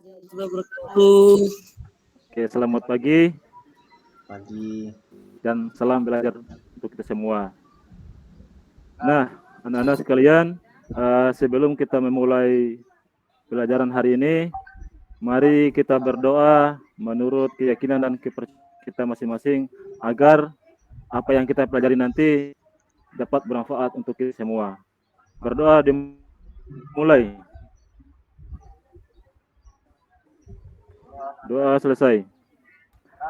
wabarakatuh. Oke, selamat pagi Pagi. dan salam belajar untuk kita semua. Nah, anak-anak sekalian, sebelum kita memulai pelajaran hari ini, mari kita berdoa menurut keyakinan dan kepercayaan kita masing-masing agar apa yang kita pelajari nanti dapat bermanfaat untuk kita semua. Berdoa dimulai. Doa selesai.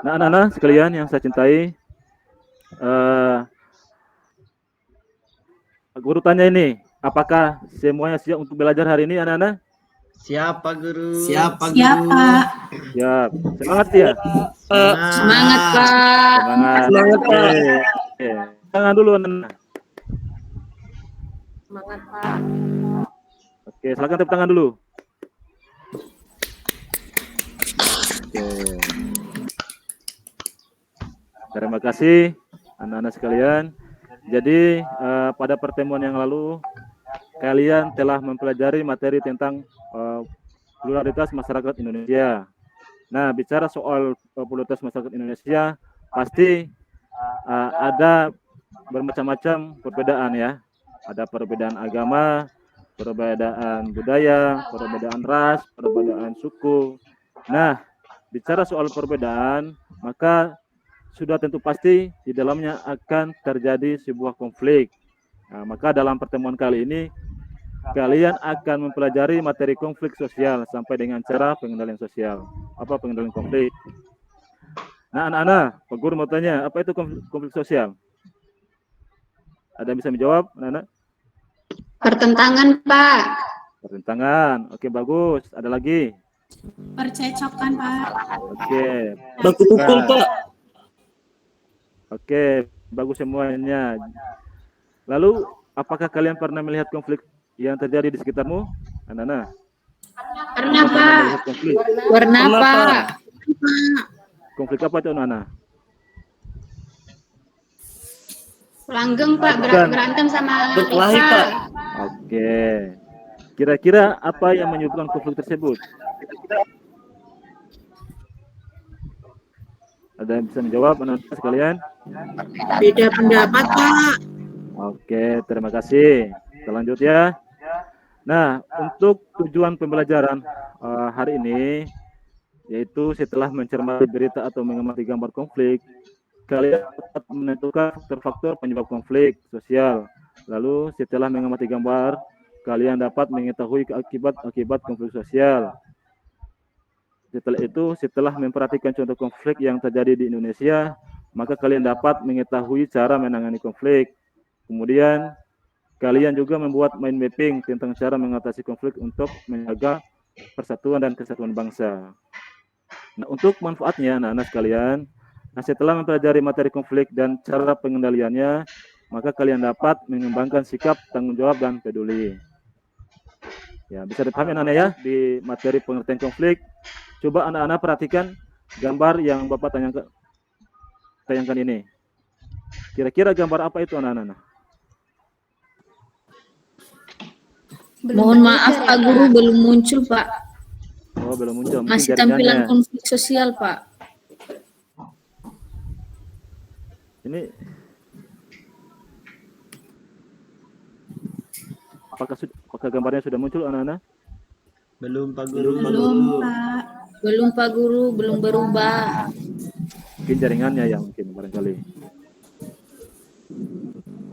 Nah, anak-anak sekalian yang saya cintai, guru tanya ini, apakah semuanya siap untuk belajar hari ini, anak-anak? Siapa guru? Siapa guru? Siapa? Siap. Semangat ya. Semangat, Pak. Semangat. Semangat, Oke. Pak. Oke. Tangan dulu, anak-anak. Semangat, Pak. Oke, silakan tepuk tangan dulu. Oke. Terima kasih anak-anak sekalian. Jadi pada pertemuan yang lalu kalian telah mempelajari materi tentang pluralitas masyarakat Indonesia. Nah, bicara soal pluralitas masyarakat Indonesia, pasti ada bermacam-macam perbedaan ya. Ada perbedaan agama, perbedaan budaya, perbedaan ras, perbedaan suku. Nah, bicara soal perbedaan, maka sudah tentu pasti di dalamnya akan terjadi sebuah konflik. Nah, maka dalam pertemuan kali ini kalian akan mempelajari materi konflik sosial sampai dengan cara pengendalian sosial. Apa pengendalian konflik? Nah, anak-anak, Pak Guru mau tanya, apa itu konflik sosial? Ada yang bisa menjawab, anak-anak? Pertentangan, Pak. Pertentangan. Oke, bagus. Ada lagi? Percecokan, Pak. Oke. Baku pukul, Pak. Oke, bagus semuanya. Lalu, apakah kalian pernah melihat konflik yang terjadi di sekitarmu, anak-anak? Pernah, Pak. Melihat konflik. Warna, Pernah, Pak. Pak. Konflik apa itu, anak-anak? Langgeng, Pak. Bukan. Berantem sama Berkelahi, Eka. Pak. Oke. Kira-kira apa yang menyebabkan konflik tersebut? Ada yang bisa menjawab, anak-anak sekalian? Beda pendapat, Pak. Oke, terima kasih. Kita lanjut ya. Nah, untuk tujuan pembelajaran hari ini, yaitu setelah mencermati berita atau mengamati gambar konflik, kalian dapat menentukan faktor-faktor penyebab konflik sosial. Lalu setelah mengamati gambar, kalian dapat mengetahui akibat-akibat konflik sosial. Setelah itu, setelah memperhatikan contoh konflik yang terjadi di Indonesia, maka kalian dapat mengetahui cara menangani konflik. Kemudian, kalian juga membuat mind mapping tentang cara mengatasi konflik untuk menjaga persatuan dan kesatuan bangsa. Nah, untuk manfaatnya, anak-anak sekalian, setelah mempelajari materi konflik dan cara pengendaliannya, maka kalian dapat mengembangkan sikap tanggung jawab dan peduli. Ya, bisa dipahami anak-anak ya di materi pengertian konflik. Coba anak-anak perhatikan gambar yang Bapak tayangkan ini. Kira-kira gambar apa itu, anak-anak? Mohon maaf, Pak Guru belum muncul, Pak. Oh, belum muncul. Mungkin Masih tampilan jaringannya. konflik sosial, Pak. Ini apakah gambarnya sudah muncul, anak-anak? Belum Pak Guru. Pak. Belum, Pak Guru. Belum berubah. Mungkin jaringannya yang mungkin barangkali.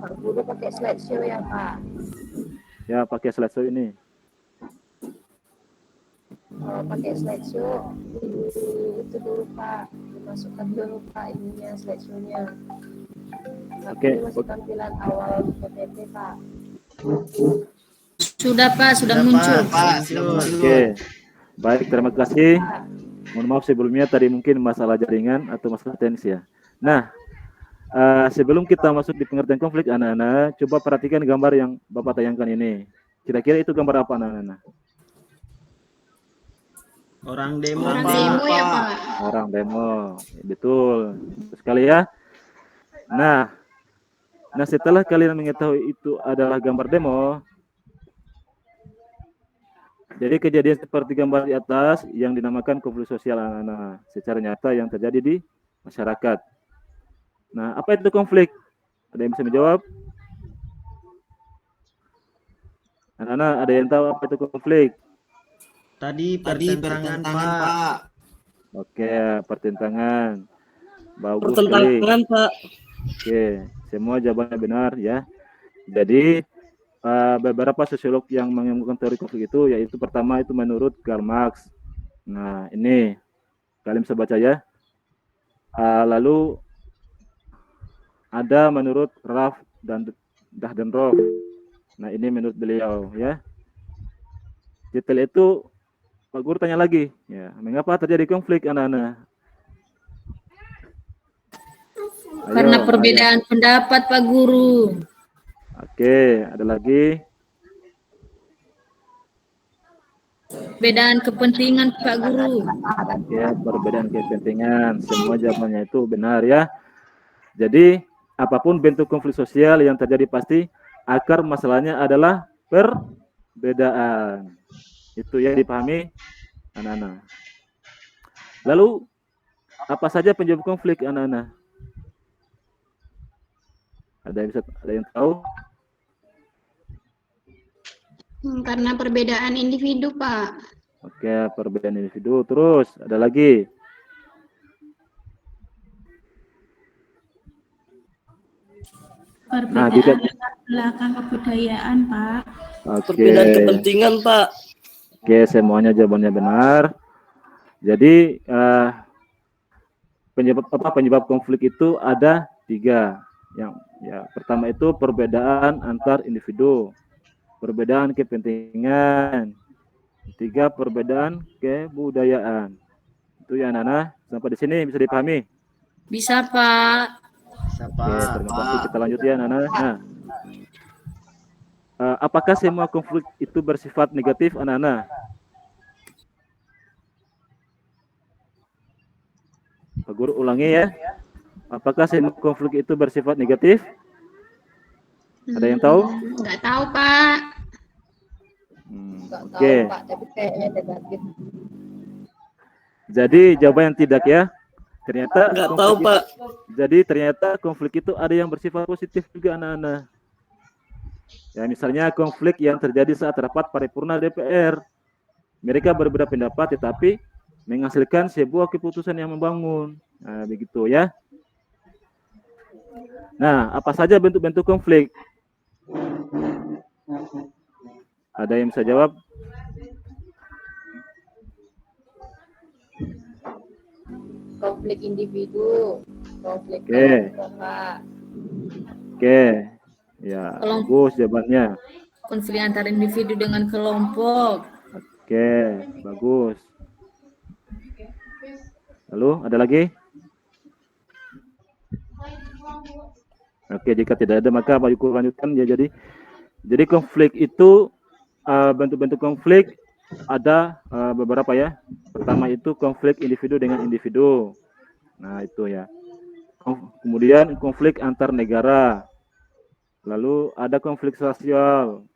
Pak Guru pakai slideshow ya, Pak? Ya, pakai slideshow ini. Kalau pakai slideshow, itu dulu, Pak. Dimasukkan dulu, Pak, ininya, slideshow-nya. Oke. Ini masih tampilan awal PPT, Pak. Sudah, Pak. Sudah muncul. Pak. Oke. Baik, terima kasih. Mohon maaf sebelumnya tadi mungkin masalah jaringan atau masalah teknis ya. Nah, sebelum kita masuk di pengertian konflik, anak-anak, coba perhatikan gambar yang Bapak tayangkan ini. Kira-kira itu gambar apa, anak-anak? Orang demo, Orang Pak. demo ya, Pak? Orang demo, betul. Sekali ya. Nah, setelah kalian mengetahui itu adalah gambar demo, Jadi kejadian seperti gambar di atas yang dinamakan konflik sosial anak-anak secara nyata yang terjadi di masyarakat. Nah, apa itu konflik? Ada yang bisa menjawab? Anak-anak, ada yang tahu apa itu konflik? Tadi pertentangan, Pak. Oke, pertentangan. Bagus sekali. Pertentangan, Pak. Oke, semua jawabannya benar ya. Jadi beberapa sosiolog yang mengemukakan teori konflik itu, yaitu pertama itu menurut Karl Marx. Nah, ini kalian bisa baca ya. Lalu ada menurut Ralph dan Dahrendorf. Nah, ini menurut beliau ya. Setelah itu Pak Guru tanya lagi, ya, mengapa terjadi konflik anak-anak? Karena perbedaan pendapat, Pak Guru. Oke, ada lagi. Perbedaan kepentingan, Pak Guru. Ya, perbedaan kepentingan. Semua jawabannya itu benar ya. Jadi, apapun bentuk konflik sosial yang terjadi pasti akar masalahnya adalah perbedaan. Itu yang dipahami anak-anak. Lalu, apa saja penyebab konflik anak-anak? Ada yang tahu? Karena perbedaan individu, Pak. Oke, perbedaan individu. Terus, ada lagi? Perbedaan latar belakang kebudayaan, Pak. Oke. Perbedaan kepentingan, Pak. Oke, semuanya jawabannya benar. Jadi, penyebab konflik itu ada 3. Yang pertama itu perbedaan antar individu, perbedaan kepentingan, 3 perbedaan kebudayaan. Itu ya anak-anak, sampai di sini bisa dipahami? Bisa, Pak. Bisa, Pak. Oke, terima kasih. Kita lanjut ya anak-anak. Nah, apakah semua konflik itu bersifat negatif anak-anak? Pak Guru ulangi ya. Apakah semua konflik itu bersifat negatif? Ada yang tahu? Nggak tahu, Pak. Oke. Pak, tapi kayaknya negatif. Jadi jawaban yang tidak ya. Ternyata Nggak tahu, Pak. Jadi ternyata konflik itu ada yang bersifat positif juga anak-anak. Ya, misalnya konflik yang terjadi saat rapat paripurna DPR. Mereka berbeda pendapat tetapi menghasilkan sebuah keputusan yang membangun. Nah, begitu ya. Nah, apa saja bentuk-bentuk konflik? Ada yang bisa jawab? Konflik individu, konflik kelompok, Pak. Oke. Ya, bagus jawabannya. Konflik antar individu dengan kelompok. Oke, bagus. Lalu ada lagi? Oke, jika tidak ada maka Pak Yuko lanjutkan ya. Jadi konflik itu bentuk-bentuk konflik ada beberapa ya. Pertama itu konflik individu dengan individu. Nah, itu ya. Kemudian konflik antar negara. Lalu ada konflik sosial.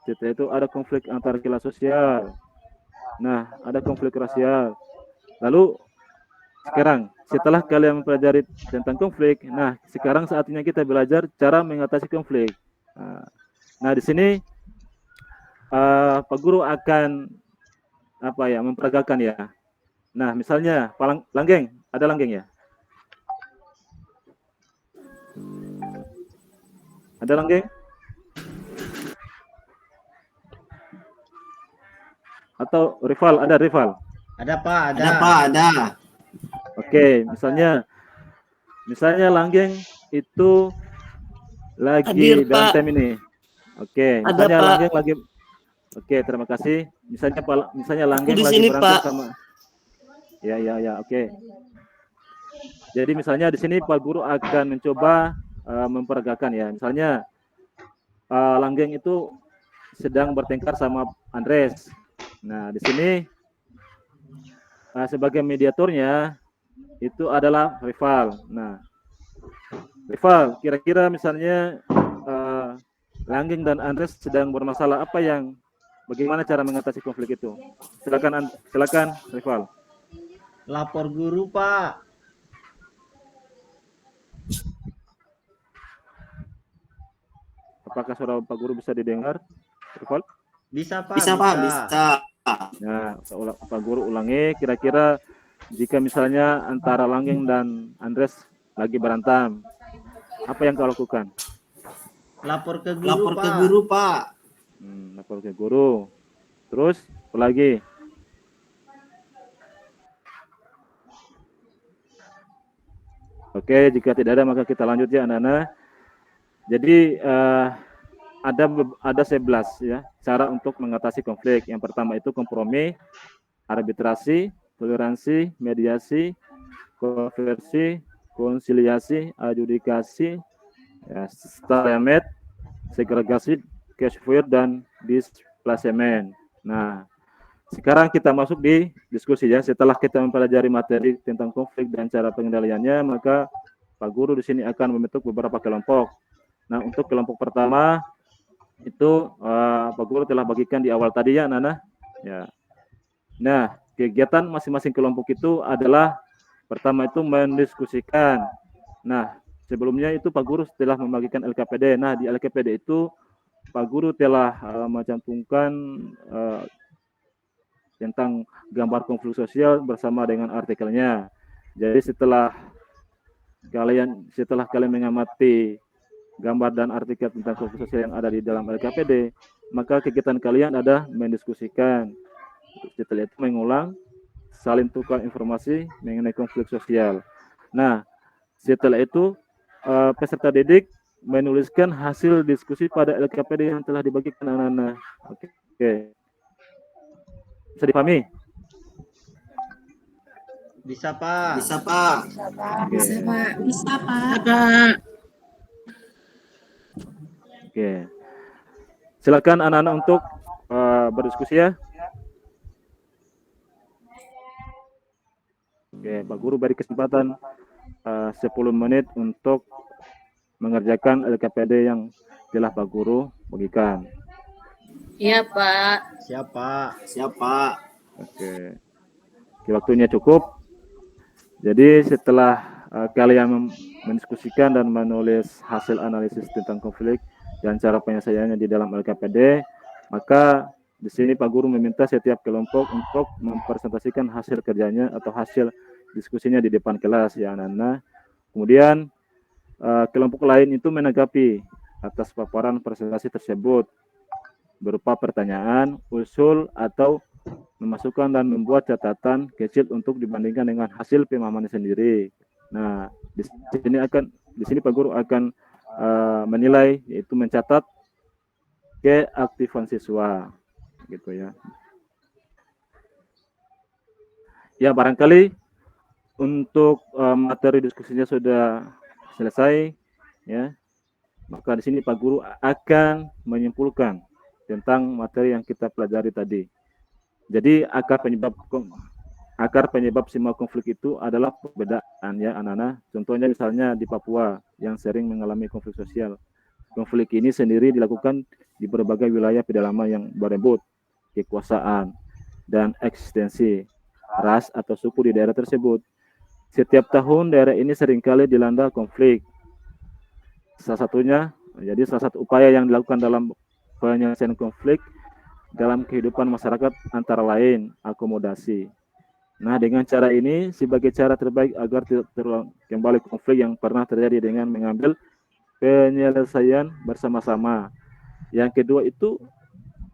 Setelah itu ada konflik antar kelas sosial. Nah, ada konflik rasial. Lalu sekarang setelah kalian mempelajari tentang konflik, nah sekarang saatnya kita belajar cara mengatasi konflik. Nah di sini Pak Guru akan memperagakan ya. Nah misalnya Langgeng, ada Langgeng ya? Ada Langgeng? Atau rival? Ada rival? Ada, Pak, ada. Ada, Pak, ada. Oke, misalnya Langgeng itu lagi Hadir, berantem Pak. ini. Oke, Ada, misalnya Pak. Langgeng lagi. Oke, terima kasih. Misalnya Langgeng di lagi sini, berantem Pak. sama. Ya, oke. Jadi misalnya di sini Pak Guru akan mencoba memperagakan ya. Misalnya Langgeng itu sedang bertengkar sama Andres. Nah, di sini sebagai mediatornya itu adalah rival. Nah, rival, kira-kira misalnya Langgeng dan Andres sedang bermasalah apa yang bagaimana cara mengatasi konflik itu? Silakan Rival. Lapor guru, Pak. Apakah suara Pak Guru bisa didengar, Rival? Bisa, Pak. Bisa, Pak, bisa. Ya, Pak Guru ulangi, kira-kira jika misalnya antara Langgeng dan Andres lagi berantem, apa yang kau lakukan? Lapor ke guru, Lapor Pak. ke guru, Pak. Lapor ke guru. Terus, apa lagi? Oke, jika tidak ada maka kita lanjut ya anak-anak. Jadi ada 11 ya cara untuk mengatasi konflik. Yang pertama itu kompromi, arbitrasi, toleransi, mediasi, konversi, konsiliasi, adjudikasi, ya, stalemate, segregasi, cashfire, dan displacement. Nah, sekarang kita masuk di diskusi ya. Setelah kita mempelajari materi tentang konflik dan cara pengendaliannya, maka Pak Guru di sini akan membentuk beberapa kelompok. Nah, untuk kelompok pertama itu Pak Guru telah bagikan di awal tadi ya, Nana. Ya. Nah, kegiatan masing-masing kelompok itu adalah pertama itu mendiskusikan. Nah, sebelumnya itu Pak Guru telah membagikan LKPD. Nah, di LKPD itu Pak Guru telah mencantumkan tentang gambar konflik sosial bersama dengan artikelnya. Jadi setelah kalian mengamati gambar dan artikel tentang konflik sosial yang ada di dalam LKPD, maka kegiatan kalian ada mendiskusikan. Setelah itu mengulang, saling tukar informasi mengenai konflik sosial. Nah, setelah itu peserta didik menuliskan hasil diskusi pada LKPD yang telah dibagikan anak-anak. Oke. Bisa dipahami? Bisa, Pak. Bisa, Pak. Bisa, Pak. Bisa, Pak. Bisa, Pak. Oke. Silakan anak-anak untuk berdiskusi ya. Oke, Pak Guru beri kesempatan 10 menit untuk mengerjakan LKPD yang telah Pak Guru bagikan. Iya, Pak. Siapa? Oke. Oke, waktunya cukup. Jadi setelah kalian mendiskusikan dan menulis hasil analisis tentang konflik dan cara penyelesaiannya di dalam LKPD, maka di sini Pak Guru meminta setiap kelompok untuk mempresentasikan hasil kerjanya atau hasil diskusinya di depan kelas ya anak-anak. Kemudian kelompok lain itu menanggapi atas paparan presentasi tersebut berupa pertanyaan, usul, atau memasukkan dan membuat catatan kecil untuk dibandingkan dengan hasil pemahaman sendiri. Nah, di sini Pak Guru akan menilai, yaitu mencatat keaktifan siswa, gitu ya. Ya, barangkali untuk materi diskusinya sudah selesai, ya. Maka di sini Pak Guru akan menyimpulkan tentang materi yang kita pelajari tadi. Jadi akar penyebab semua konflik itu adalah perbedaan ya anak-anak. Contohnya misalnya di Papua yang sering mengalami konflik sosial. Konflik ini sendiri dilakukan di berbagai wilayah pedalaman yang berebut kekuasaan dan eksistensi ras atau suku di daerah tersebut. Setiap tahun daerah ini seringkali dilanda konflik. Salah satu upaya yang dilakukan dalam penyelesaian konflik dalam kehidupan masyarakat antara lain akomodasi. Nah, dengan cara ini sebagai cara terbaik agar tidak terulang kembali konflik yang pernah terjadi dengan mengambil penyelesaian bersama-sama. Yang kedua itu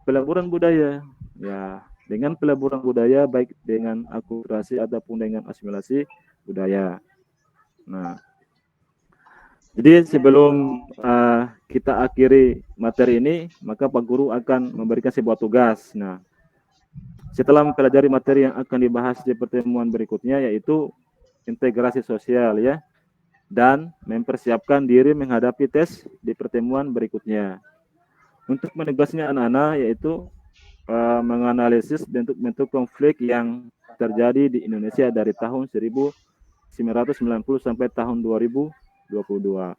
peleburan budaya. Ya, dengan peleburan budaya baik dengan akulturasi ataupun dengan asimilasi budaya. Nah, jadi sebelum kita akhiri materi ini, maka Pak Guru akan memberikan sebuah tugas. Nah, setelah mempelajari materi yang akan dibahas di pertemuan berikutnya, yaitu integrasi sosial ya, dan mempersiapkan diri menghadapi tes di pertemuan berikutnya. Untuk menugasnya anak-anak, yaitu menganalisis bentuk-bentuk konflik yang terjadi di Indonesia dari tahun 1990 sampai tahun 2022.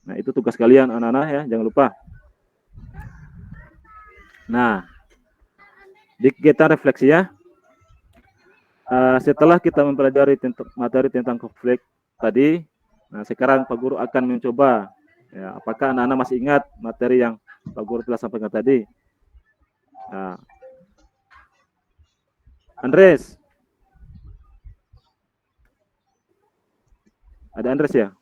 Nah, itu tugas kalian anak-anak ya, jangan lupa. Nah, di kegiatan refleksi ya. Setelah kita mempelajari materi tentang konflik tadi, nah sekarang Pak Guru akan mencoba, ya, apakah anak-anak masih ingat materi yang Pak Guru telah sampaikan tadi? Nah, Andres, ada Andres ya?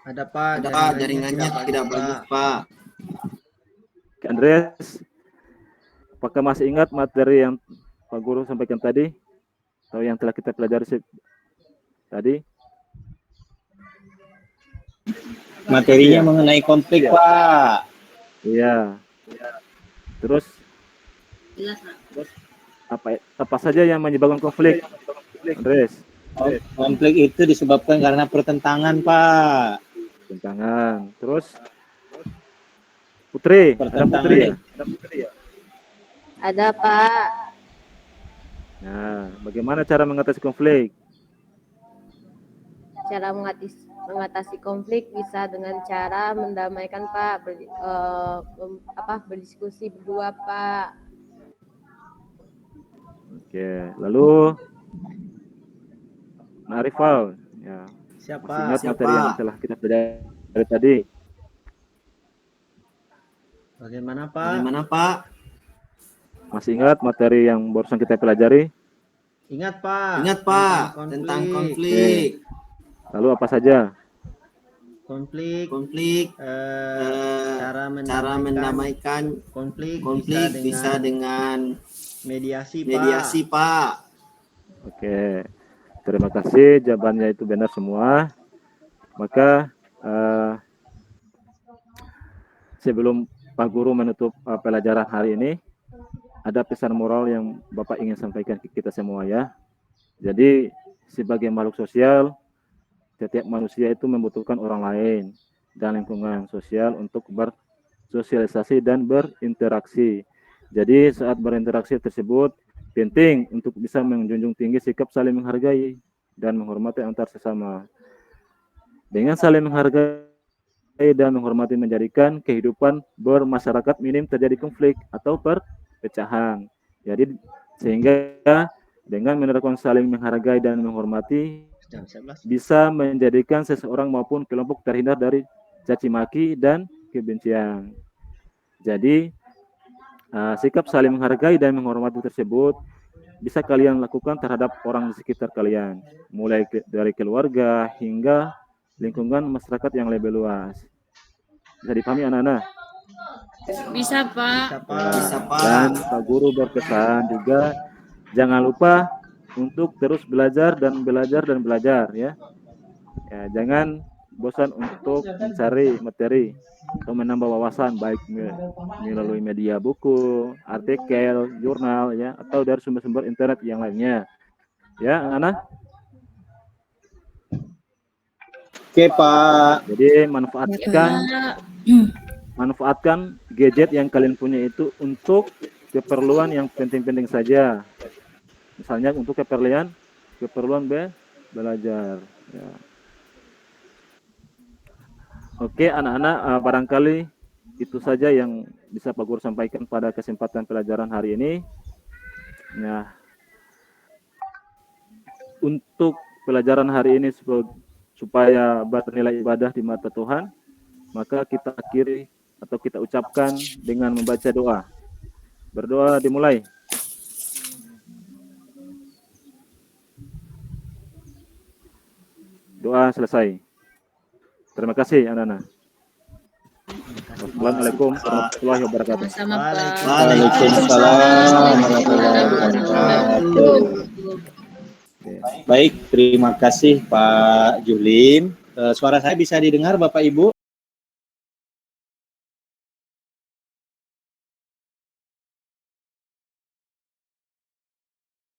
Ada Pak, Jaringannya tidak bagus, Pak. Oke, Andres, apakah masih ingat materi yang Pak Guru sampaikan tadi? Atau yang telah kita pelajari tadi? Materinya mengenai konflik, Pak. Iya. Terus apa saja yang menyebabkan konflik, Andres? Konflik itu disebabkan karena pertentangan, Pak. Pertentangan. Terus Putri, ada Putri ya? Ada Pak. Nah, bagaimana cara mengatasi konflik? Cara mengatasi konflik bisa dengan cara mendamaikan Pak, berdiskusi berdua Pak. Oke, lalu Narifal, ya. Siapa? Masih ingat materi yang telah kita pelajari tadi? Bagaimana Pak? Gimana, Pak? Masih ingat materi yang barusan kita pelajari? Ingat Pak. Ingat, Pak, tentang konflik. Lalu apa saja? Konflik. Cara Cara mendamaikan konflik bisa dengan mediasi Pak. Oke, terima kasih. Jawabannya itu benar semua. Maka sebelum Pak Guru menutup pelajaran hari ini, ada pesan moral yang Bapak ingin sampaikan ke kita semua ya. Jadi sebagai makhluk sosial, setiap manusia itu membutuhkan orang lain dan lingkungan sosial untuk bersosialisasi dan berinteraksi. Jadi saat berinteraksi tersebut penting untuk bisa menjunjung tinggi sikap saling menghargai dan menghormati antar sesama. Dengan saling menghargai dan menghormati menjadikan kehidupan bermasyarakat minim terjadi konflik atau perpecahan. Jadi sehingga dengan menerapkan saling menghargai dan menghormati bisa menjadikan seseorang maupun kelompok terhindar dari caci maki dan kebencian. Jadi sikap saling menghargai dan menghormati tersebut bisa kalian lakukan terhadap orang di sekitar kalian, mulai dari keluarga hingga lingkungan masyarakat yang lebih luas. Bisa dipahami anak-anak? Bisa, Pak. Bisa, Pak. Dan Pak Guru berpesan juga jangan lupa untuk terus belajar ya. Ya, jangan bosan untuk mencari materi atau menambah wawasan baik melalui media buku, artikel, jurnal ya, atau dari sumber-sumber internet yang lainnya. Ya, anak-anak. Oke, Pak. Jadi manfaatkan gadget yang kalian punya itu untuk keperluan yang penting-penting saja. Misalnya untuk keperluan belajar. Ya. Oke, anak-anak, barangkali itu saja yang bisa Pak Guru sampaikan pada kesempatan pelajaran hari ini. Nah, untuk pelajaran hari ini supaya bernilai ibadah di mata Tuhan, maka kita akhiri atau kita ucapkan dengan membaca doa. Berdoa dimulai. Doa selesai. Terima kasih anak-anak. Wassalamualaikum warahmatullahi wabarakatuh. Sama-sama, Pak. Waalaikumsalam warahmatullahi wabarakatuh. Baik, terima kasih Pak Julin. Suara saya bisa didengar Bapak Ibu?